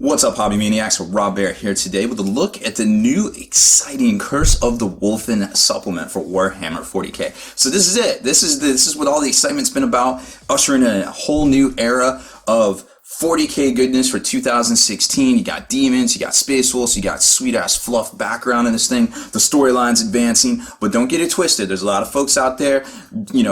What's up, Hobby Maniacs? Rob Bear here today with a look at the new exciting Curse of the Wulfen supplement for Warhammer 40k. So this is it. This is what all the excitement's been about, ushering in a whole new era of 40k goodness for 2016. You got demons, you got space wolves, you got sweet ass fluff background in this thing. The storyline's advancing, but don't get it twisted. There's a lot of folks out there,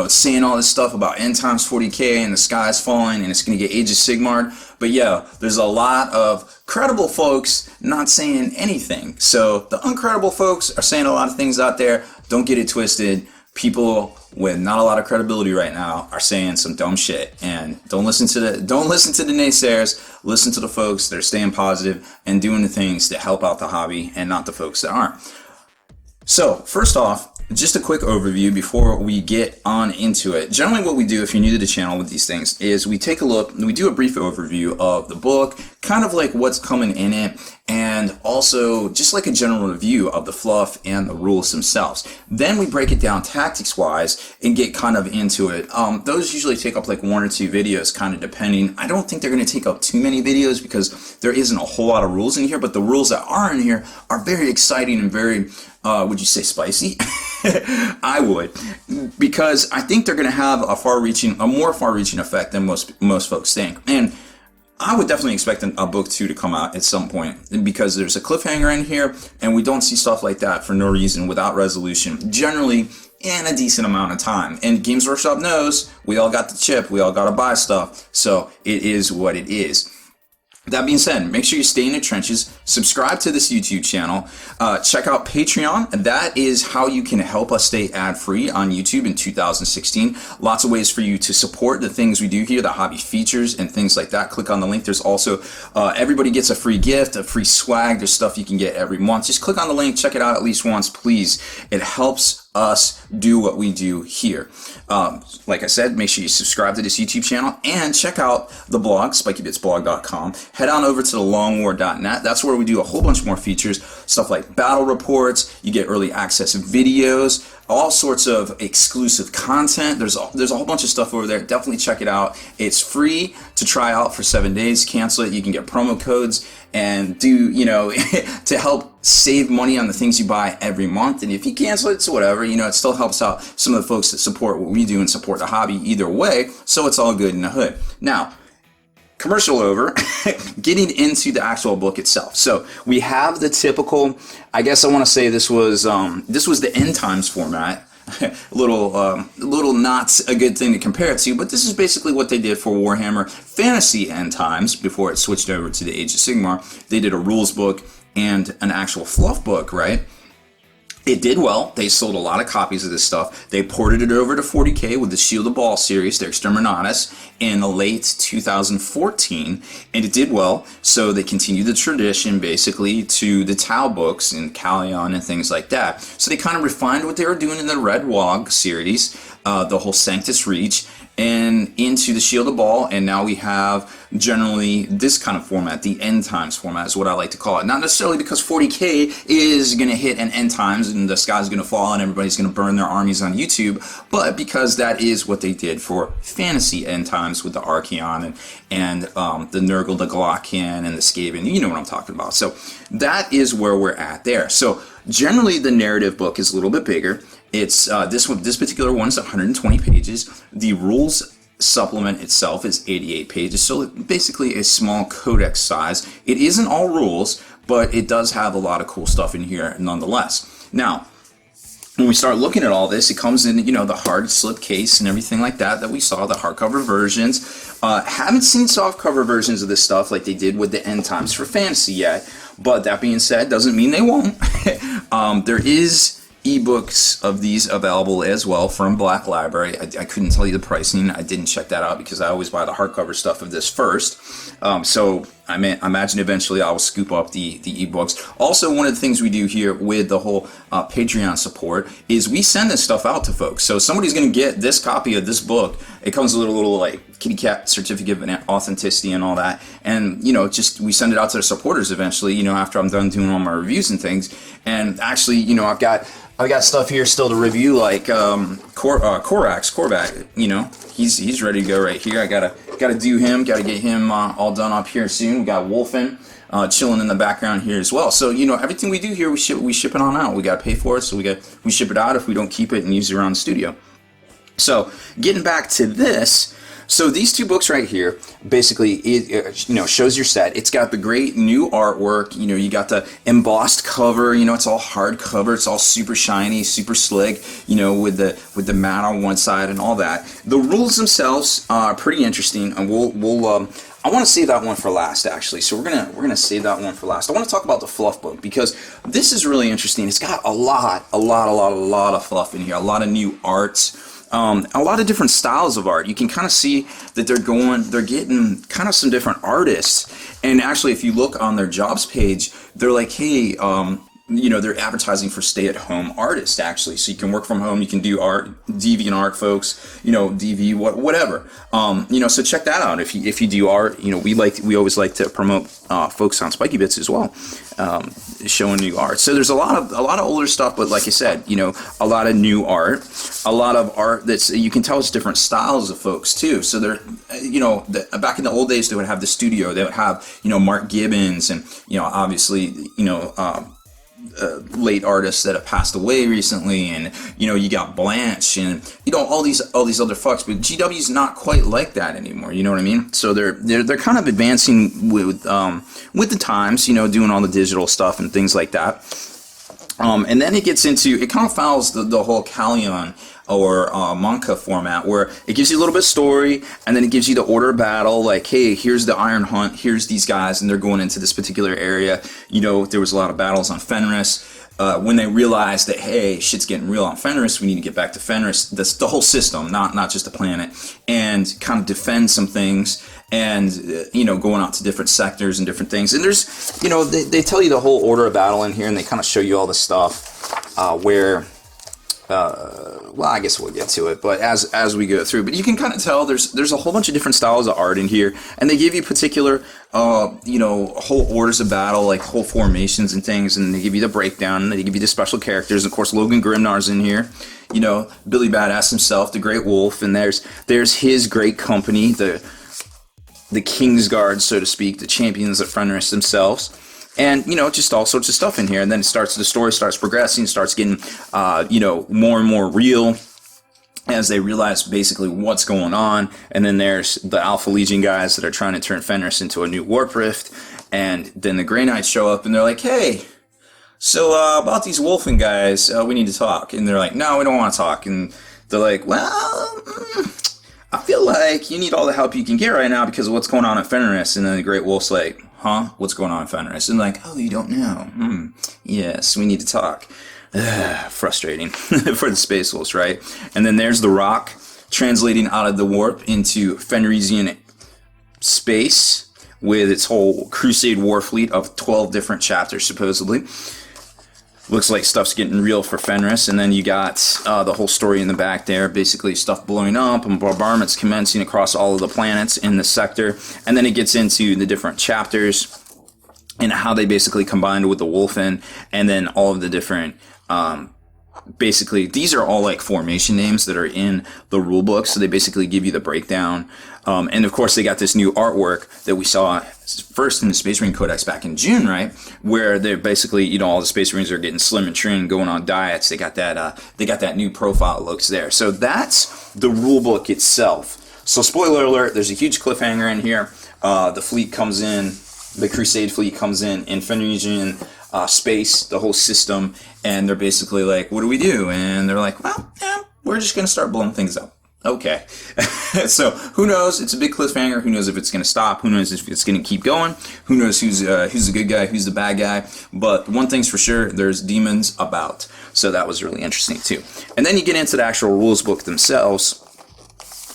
saying all this stuff about end times 40k and the sky's falling and it's gonna get Age of Sigmar. But yeah, there's a lot of credible folks not saying anything. So the uncredible folks are saying a lot of things out there. Don't get it twisted. People with not a lot of credibility right now are saying some dumb shit, and don't listen to the naysayers. Listen to the folks that are staying positive and doing the things that help out the hobby, and not the folks that aren't. So first off, just a quick overview before we get on into it. Generally what we do, if you're new to the channel with these things, is we take a look, we do a brief overview of the book, kind of like what's coming in it, and also just like a general review of the fluff and the rules themselves. Then we break it down tactics wise and get kind of into it. Those usually take up like 1 or 2 videos, kind of depending. I don't think they're going to take up too many videos because there isn't a whole lot of rules in here, but the rules that are in here are very exciting and very, would you say spicy? I would, because I think they're going to have a more far-reaching effect than most folks think. And I would definitely expect a book 2 to come out at some point, because there's a cliffhanger in here, and we don't see stuff like that for no reason, without resolution, generally in a decent amount of time. And Games Workshop knows we all got the chip, we all got to buy stuff, so it is what it is. That being said, make sure you stay in the trenches, subscribe to this YouTube channel, check out Patreon. That is how you can help us stay ad-free on YouTube in 2016. Lots of ways for you to support the things we do here, the hobby features and things like that. Click on the link. There's also, everybody gets a free gift, a free swag. There's stuff you can get every month. Just click on the link, check it out at least once, please. It helps us do what we do here. Like I said, make sure you subscribe to this YouTube channel and check out the blog, spikybitsblog.com. Head on over to the longwar.net. That's where we do a whole bunch more features, stuff like battle reports. You get early access videos, all sorts of exclusive content. There's a whole bunch of stuff over there. Definitely check it out. It's free to try out for 7 days. Cancel it. You can get promo codes and do, to help save money on the things you buy every month. And if you cancel it, so whatever, it still helps out some of the folks that support what we do and support the hobby either way. So it's all good in the hood. Now, commercial over, getting into the actual book itself. So we have the typical, I guess I want to say this was the end times format. a little not a good thing to compare it to, but this is basically what they did for Warhammer Fantasy End Times before it switched over to the Age of Sigmar. They did a rules book and an actual fluff book, right? It did well. They sold a lot of copies of this stuff. They ported it over to 40k with the Shield of Baal series, their Exterminatus, in late 2014, and it did well. So they continued the tradition basically to the Tau books and Callion and things like that. So they kind of refined what they were doing in the Red Wog series, the whole Sanctus Reach, and into the Shield of Baal, and now we have generally this kind of format, the end times format is what I like to call it. Not necessarily because 40k is going to hit an end times and the sky's going to fall and everybody's going to burn their armies on YouTube, but because that is what they did for fantasy end times with the Archaeon and the Nurgle, the Glockian, and the Skaven. You know what I'm talking about. So that is where we're at there. So generally the narrative book is a little bit bigger. It's this particular one is 120 pages. The rules supplement itself is 88 pages, so basically a small codex size. It isn't all rules, but it does have a lot of cool stuff in here nonetheless. Now, when we start looking at all this, it comes in, the hard slip case and everything like that we saw, the hardcover versions. Haven't seen softcover versions of this stuff like they did with the End Times for Fantasy yet, but that being said, doesn't mean they won't. There is ebooks of these available as well from Black Library. I couldn't tell you the pricing. I didn't check that out because I always buy the hardcover stuff of this first. So I imagine eventually I will scoop up the ebooks. Also, one of the things we do here with the whole Patreon support is we send this stuff out to folks. So somebody's going to get this copy of this book. It comes with a little like kitty cat certificate of authenticity and all that. And, just we send it out to the supporters eventually, after I'm done doing all my reviews and things. And actually, I've got stuff here still to review, like Korvac, he's ready to go right here. I got a got to do him, got to get him all done up here soon. We got Wulfen chilling in the background here as well. So, everything we do here, we ship it on out. We got to pay for it, so we ship it out if we don't keep it and use it around the studio. So, getting back to this, so these two books right here, basically, it shows your set. It's got the great new artwork. You got the embossed cover. It's all hard cover. It's all super shiny, super slick. With the mat on one side and all that. The rules themselves are pretty interesting, and I want to save that one for last, actually. So we're gonna save that one for last. I want to talk about the fluff book because this is really interesting. It's got a lot of fluff in here. A lot of new arts. A lot of different styles of art. You can kind of see that they're getting kind of some different artists. And actually, if you look on their jobs page, they're like, hey, they're advertising for stay-at-home artists, actually. So you can work from home, you can do art, deviant art, folks, DV, whatever. So check that out. If you do art, we always like to promote folks on Spiky Bits as well, showing new art. So there's a lot of older stuff, but like I said, a lot of new art, a lot of art that's, you can tell it's different styles of folks too. So they're, back in the old days, they would have the studio, they would have, Mark Gibbons and, obviously, late artists that have passed away recently, and you got Blanche and all these other fucks, but GW's not quite like that anymore. You know what I mean? So they're kind of advancing with the times, doing all the digital stuff and things like that. And then it kind of follows the whole Callion or Monka format, where it gives you a little bit of story, and then it gives you the order of battle, like, hey, here's the Iron Hunt, here's these guys, and they're going into this particular area. There was a lot of battles on Fenris. When they realized that, hey, shit's getting real on Fenris, we need to get back to Fenris. That's the whole system, not just the planet, and kind of defend some things, and going out to different sectors and different things. And there's, they tell you the whole order of battle in here, and they kind of show you all the stuff where. Well, I guess we'll get to it, but as we go through, but you can kind of tell there's a whole bunch of different styles of art in here, and they give you particular, whole orders of battle, like whole formations and things, and they give you the breakdown, and they give you the special characters. Of course, Logan Grimnar's in here, Billy Badass himself, the Great Wolf, and there's his great company, the Kingsguard, so to speak, the champions of Fenris themselves. And, just all sorts of stuff in here. And then the story starts progressing, starts getting, more and more real as they realize basically what's going on. And then there's the Alpha Legion guys that are trying to turn Fenris into a new warp rift. And then the Grey Knights show up and they're like, hey, so about these Wulfen guys, we need to talk. And they're like, no, we don't want to talk. And they're like, well, I feel like you need all the help you can get right now because of what's going on at Fenris. And then the Great Wolf's like, huh? What's going on in Fenris? And like, oh, you don't know? Yes, we need to talk. Frustrating for the Space Wolves, right? And then there's the Rock translating out of the warp into Fenrisian space with its whole Crusade war fleet of 12 different chapters, supposedly. Looks like stuff's getting real for Fenris, and then you got the whole story in the back there, basically stuff blowing up and bombardments commencing across all of the planets in the sector, and then it gets into the different chapters and how they basically combined with the Wulfen, and then all of the different basically, these are all like formation names that are in the rule book, so they basically give you the breakdown. And of course, they got this new artwork that we saw first in the Space Marine Codex back in June, right? Where they're basically, all the Space Marines are getting slim and trim, going on diets. They got that new profile looks there. So that's the rule book itself. So spoiler alert, there's a huge cliffhanger in here. The fleet comes in, the Crusade fleet comes in Fenrisian space, the whole system, and they're basically like, what do we do? And they're like, well, yeah, we're just going to start blowing things up. Okay. So who knows? It's a big cliffhanger. Who knows if it's going to stop? Who knows if it's going to keep going? Who knows who's the good guy, who's the bad guy? But one thing's for sure, there's demons about. So that was really interesting too. And then you get into the actual rules book themselves.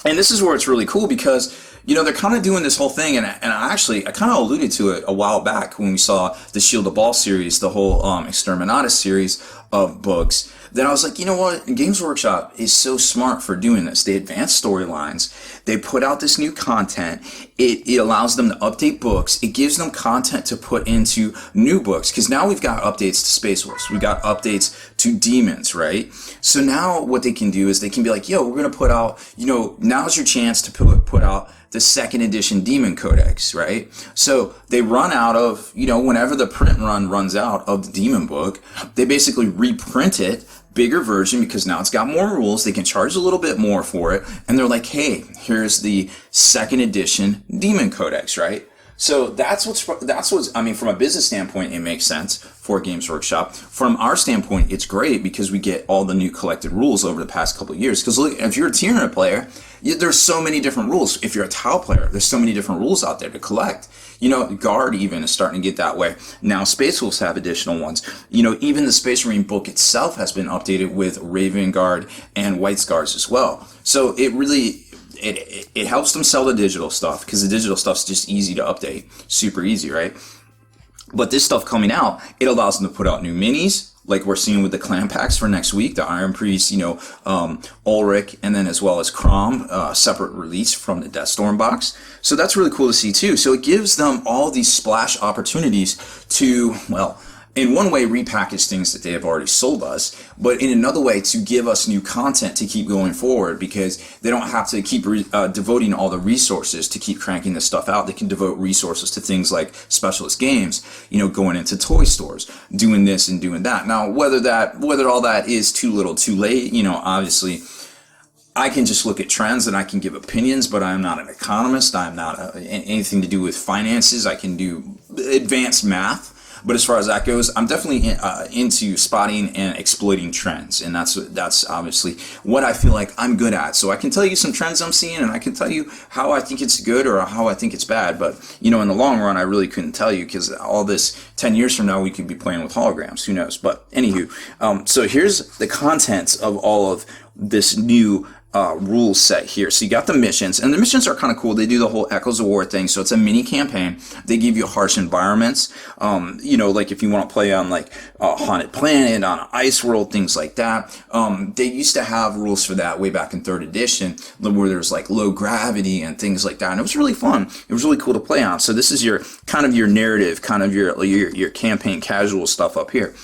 And this is where it's really cool because they're kind of doing this whole thing, and I kind of alluded to it a while back when we saw the Shield of Ball series, the whole Exterminatus series of books. Then I was like, you know what? Games Workshop is so smart for doing this. They advance storylines. They put out this new content. It allows them to update books. It gives them content to put into new books. Because now we've got updates to Space Wolves. We've got updates to demons, right? So now what they can do is they can be like, yo, we're going to put out, now's your chance to put out the second edition Demon Codex, right? So they run out of, whenever the print run runs out of the Demon book, they basically reprint it, bigger version, because now it's got more rules. They can charge a little bit more for it. And they're like, hey, here's the second edition Demon Codex, right? So that's what's, I mean, from a business standpoint, it makes sense for Games Workshop. From our standpoint, it's great because we get all the new collected rules over the past couple of years. Because look, if you're a Tyranid player, there's so many different rules. If you're a Tau player, there's so many different rules out there to collect. Guard even is starting to get that way. Now Space Wolves have additional ones. Even the Space Marine book itself has been updated with Raven Guard and White Scars as well. So it really, it helps them sell the digital stuff, because the digital stuff's just easy to update, super easy, right? But this stuff coming out, it allows them to put out new minis, like we're seeing with the clan packs for next week, the Iron Priest, Ulrich, and then as well as Crom, separate release from the Deathstorm box. So that's really cool to see too. So it gives them all these splash opportunities to, well, in one way, repackage things that they have already sold us, but in another way, to give us new content to keep going forward, because they don't have to keep devoting all the resources to keep cranking this stuff out. They can devote resources to things like specialist games, going into toy stores, doing this and doing that. Now, whether all that is too little, too late, obviously, I can just look at trends and I can give opinions, but I'm not an economist. I'm not anything to do with finances. I can do advanced math. But as far as that goes, I'm definitely into spotting and exploiting trends, and that's obviously what I feel like I'm good at. So I can tell you some trends I'm seeing, and I can tell you how I think it's good or how I think it's bad. But in the long run, I really couldn't tell you, because all this 10 years from now, we could be playing with holograms. Who knows? But anywho, so here's the contents of all of this new rule set here. So you got the missions, and the missions are kind of cool. They do the whole Echoes of War thing, so it's a mini campaign. They give you harsh environments, like if you want to play on like a haunted planet, on an ice world, things like that. They used to have rules for that way back in 3rd edition, where there's like low gravity and things like that, and it was really fun. It was really cool to play on. So this is your kind of your narrative, kind of your campaign casual stuff up here.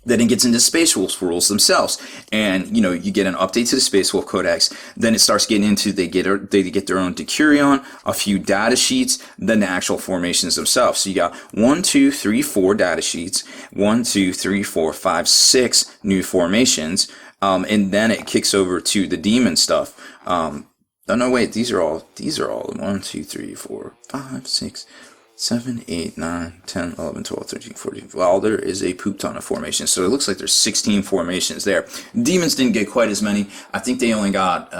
Then it gets into Space Wolf rules themselves, and you get an update to the Space Wolf Codex. Then it starts getting into they get their own Decurion, a few data sheets, then the actual formations themselves. So you got 1, 2, 3, 4 data sheets, 1, 2, 3, 4, 5, 6 new formations, and then it kicks over to the demon stuff. Oh no, wait, these are all 1, 2, 3, 4, 5, 6. 7, 8, 9, 10, 11, 12, 13, 14. Well, there is a poop ton of formations. So it looks like there's 16 formations there. Demons didn't get quite as many. I think they only got,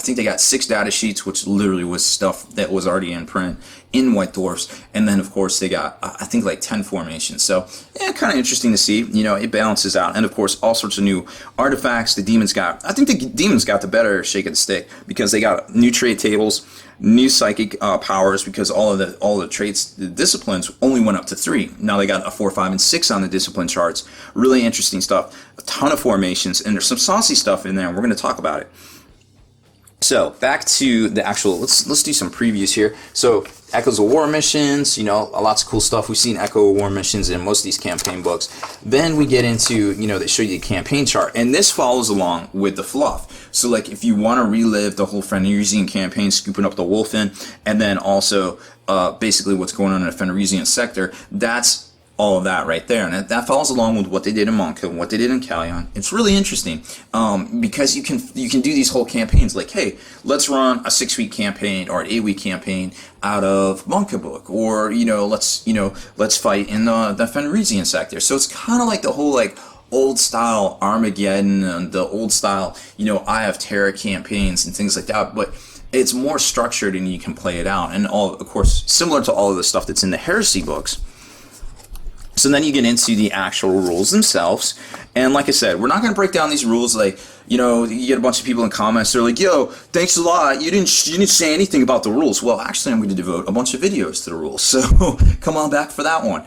6 data sheets, which literally was stuff that was already in print in White Dwarfs. And then, of course, they got, I think, like 10 formations. So, yeah, kind of interesting to see. It balances out. And, of course, all sorts of new artifacts. I think the Demons got the better shake of the stick, because they got new trait tables, new psychic powers, because all the traits, the disciplines only went up to 3. Now they got a 4, 5, and 6 on the discipline charts. Really interesting stuff. A ton of formations, and there's some saucy stuff in there, and we're going to talk about it. So back to the actual, let's do some previews here. So Echoes of War missions, lots of cool stuff. We've seen Echo of War missions in most of these campaign books. Then we get into, they show you the campaign chart, and this follows along with the fluff. So like if you want to relive the whole Fenrisian campaign, scooping up the Wulfen, and then also basically what's going on in the Fenrisian sector, that's all of that right there, and that follows along with what they did in Monka and what they did in Callion. It's really interesting because you can do these whole campaigns like, hey, let's run a 6-week campaign or an 8-week campaign out of Monka book, or let's fight in the Fenrisian sector. So it's kind of like the whole like old style Armageddon and the old style Eye of Terror campaigns and things like that, but it's more structured and you can play it out, and all, of course, similar to all of the stuff that's in the Heresy books. So then you get into the actual rules themselves, and like I said, we're not going to break down these rules like, you get a bunch of people in comments, they're like, yo, thanks a lot, you didn't say anything about the rules. Well, actually, I'm going to devote a bunch of videos to the rules, so come on back for that one.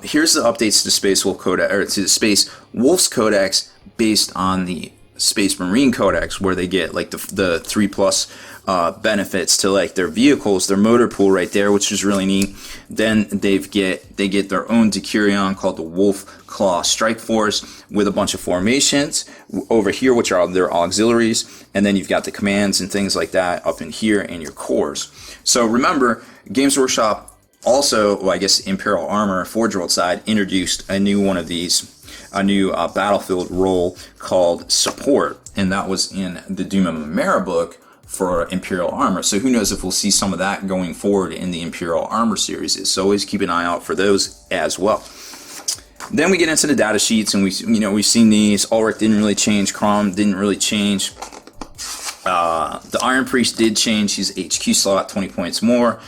Here's the updates to the Space Wolf Codex, or to the Space Wolf's Codex, based on the Space Marine Codex, where they get like the 3+ benefits to like their vehicles, their motor pool right there, which is really neat. Then they get their own Decurion called the Wolf Claw Strike Force with a bunch of formations over here, which are their auxiliaries, and then you've got the commands and things like that up in here and your cores. So remember, Games Workshop also, well, I guess Imperial Armor, Forge World side, introduced a new one of these, a new battlefield role called Support, and that was in the Doom of Mara book for Imperial Armor. So who knows if we'll see some of that going forward in the Imperial Armor series. So always keep an eye out for those as well. Then we get into the data sheets, and we've seen these. Ulrich didn't really change. Crom didn't really change. The Iron Priest did change his HQ slot 20 points more,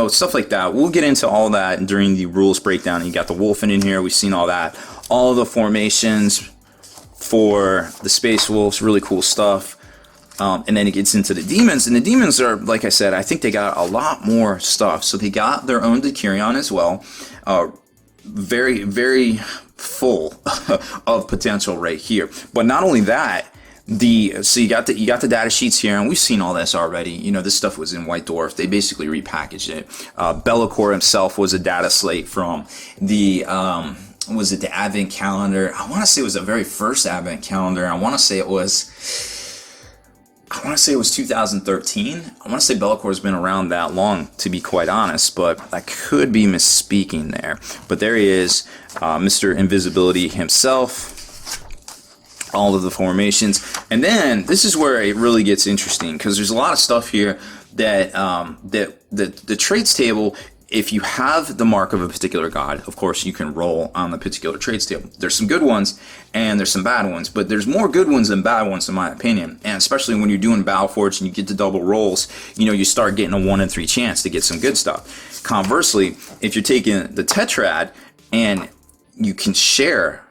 stuff like that. We'll get into all that during the rules breakdown. You got the Wulfen in here. We've seen all that. All of the formations for the Space Wolves, really cool stuff. And then it gets into the demons, and the demons are, like I said, I think they got a lot more stuff. So they got their own Decurion as well. Very, very full of potential right here. But not only that, so you got the data sheets here, and we've seen all this already. This stuff was in White Dwarf. They basically repackaged it. Be'lakor himself was a data slate from the was it the Advent calendar? I want to say it was the very first Advent calendar. I want to say it was 2013. I want to say Be'lakor's been around that long, to be quite honest, but I could be misspeaking there. But there he is, Mr. Invisibility himself. All of the formations, and then this is where it really gets interesting, because there's a lot of stuff here that the traits table. If you have the mark of a particular god, of course you can roll on the particular traits table. There's some good ones and there's some bad ones, but there's more good ones than bad ones in my opinion. And especially when you're doing Battleforge and you get the double rolls, you start getting a 1 in 3 chance to get some good stuff. Conversely, if you're taking the Tetrad and you can share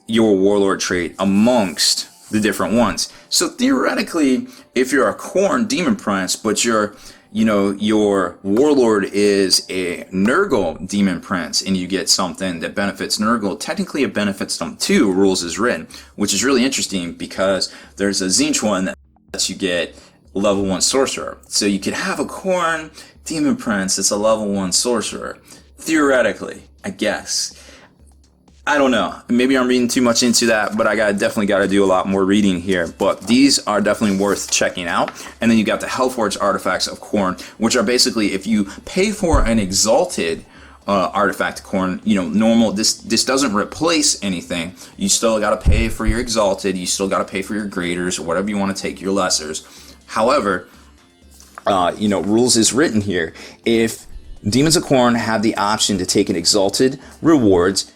your Warlord trait amongst the different ones. So theoretically, if you're a Khorne Demon Prince, but your Warlord is a Nurgle Demon Prince, and you get something that benefits Nurgle, technically it benefits them too, rules is written, which is really interesting because there's a Tzeentch one that lets you get level 1 Sorcerer. So you could have a Khorne Demon Prince that's a level 1 Sorcerer. Theoretically, I guess. I don't know. Maybe I'm reading too much into that, but I definitely got to do a lot more reading here. But these are definitely worth checking out. And then you got the Hellforged artifacts of Khorne, which are basically, if you pay for an exalted artifact of Khorne, normal. This doesn't replace anything. You still got to pay for your exalted. You still got to pay for your graders or whatever you want to take, your lessers. However, rules is written here. If Demons of Khorne have the option to take an exalted rewards,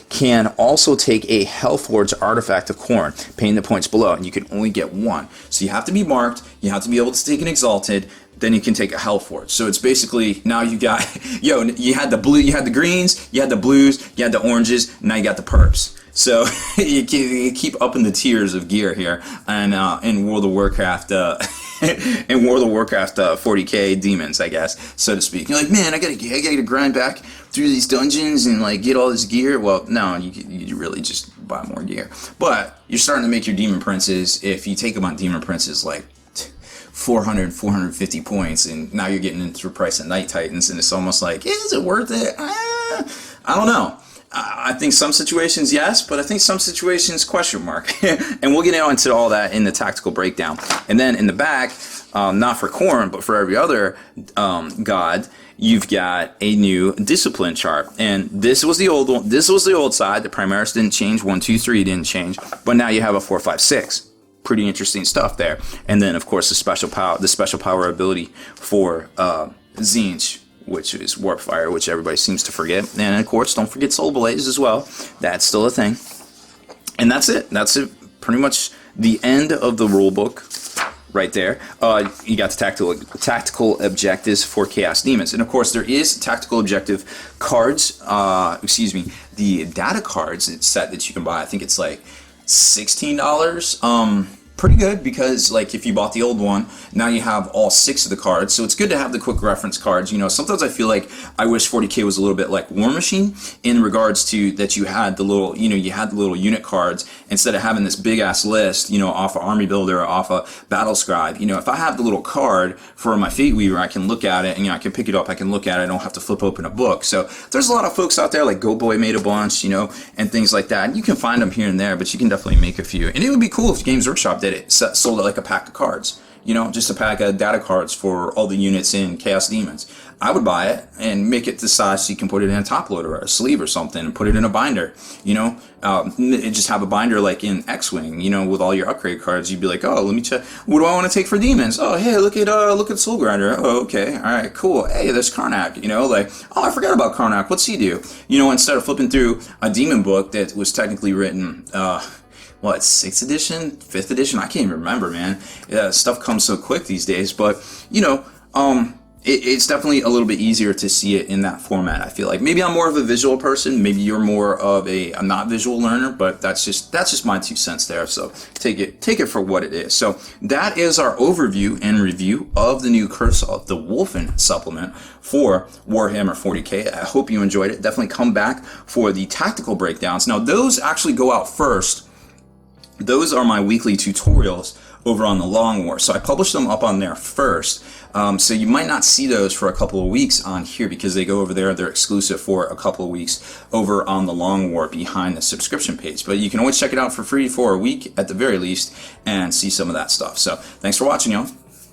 can also take a Hellforged artifact of Khorne, paying the points below, and you can only get one. So you have to be marked, you have to be able to take an exalted, then you can take a Hellforged. So it's basically, now you got, you had the blue, you had the greens, you had the blues, you had the oranges, now you got the purps. So you keep upping the tiers of gear here, and in World of Warcraft, 40k demons, I guess, so to speak. You're like, man, I gotta grind back through these dungeons and like get all this gear. Well, no, you really just buy more gear. But you're starting to make your demon princes, if you take them on demon princes, like 400, 450 points, and now you're getting into the price of Night Titans, and it's almost like, is it worth it? I don't know. I think some situations, yes, but I think some situations, question mark. And we'll get into all that in the tactical breakdown. And then in the back, not for Khorne, but for every other god, you've got a new discipline chart. And this was the old one. This was the old side. The Primaris didn't change. 1, 2, 3 didn't change. But now you have a 4, 5, 6. Pretty interesting stuff there. And then, of course, the special power ability for Tzeentch, which is Warp Fire, which everybody seems to forget. And of course, don't forget Soul Blaze as well. That's still a thing. And that's it. That's it. Pretty much the end of the rule book right there. You got the tactical objectives for Chaos Demons. And of course, there is tactical objective cards. The data cards set that you can buy. I think it's like $16. pretty good because like if you bought the old one, now you have all 6 of the cards. So it's good to have the quick reference cards. You know, sometimes I feel like I wish 40K was a little bit like War Machine in regards to that you had the little, you know, you had the little unit cards instead of having this big ass list, you know, off of Army Builder or off of Battle Scribe. You know, if I have the little card for my Fate Weaver, I can look at it and, you know, I can pick it up, I can look at it, I don't have to flip open a book. So there's a lot of folks out there like Go Boy made a bunch, you know, and things like that. And you can find them here and there, but you can definitely make a few. And it would be cool if Games Workshop did it, sold it like a pack of cards. You know, just a pack of data cards for all the units in Chaos Demons. I would buy it and make it the size so you can put it in a top loader or a sleeve or something and put it in a binder, you know, and just have a binder like in X-Wing, you know, with all your upgrade cards. You'd be like, oh, let me check. What do I want to take for demons? Oh, hey, look at Soul Grinder. Oh, okay. All right, cool. Hey, there's Karnak, you know, like, oh, I forgot about Karnak. What's he do? You know, instead of flipping through a demon book that was technically written, what, 6th edition, 5th edition? I can't even remember, man. Stuff comes so quick these days, but you know, it's definitely a little bit easier to see it in that format. I feel like maybe I'm more of a visual person. Maybe you're more of a not visual learner, but that's just my 2 cents there. So take it for what it is. So that is our overview and review of the new Curse of the Wulfen supplement for Warhammer 40K. I hope you enjoyed it. Definitely come back for the tactical breakdowns. Now those actually go out first. Those are my weekly tutorials over on the Long War. So I publish them up on there first. So you might not see those for a couple of weeks on here because they go over there. They're exclusive for a couple of weeks over on the Long War behind the subscription page. But you can always check it out for free for a week at the very least and see some of that stuff. So thanks for watching, y'all.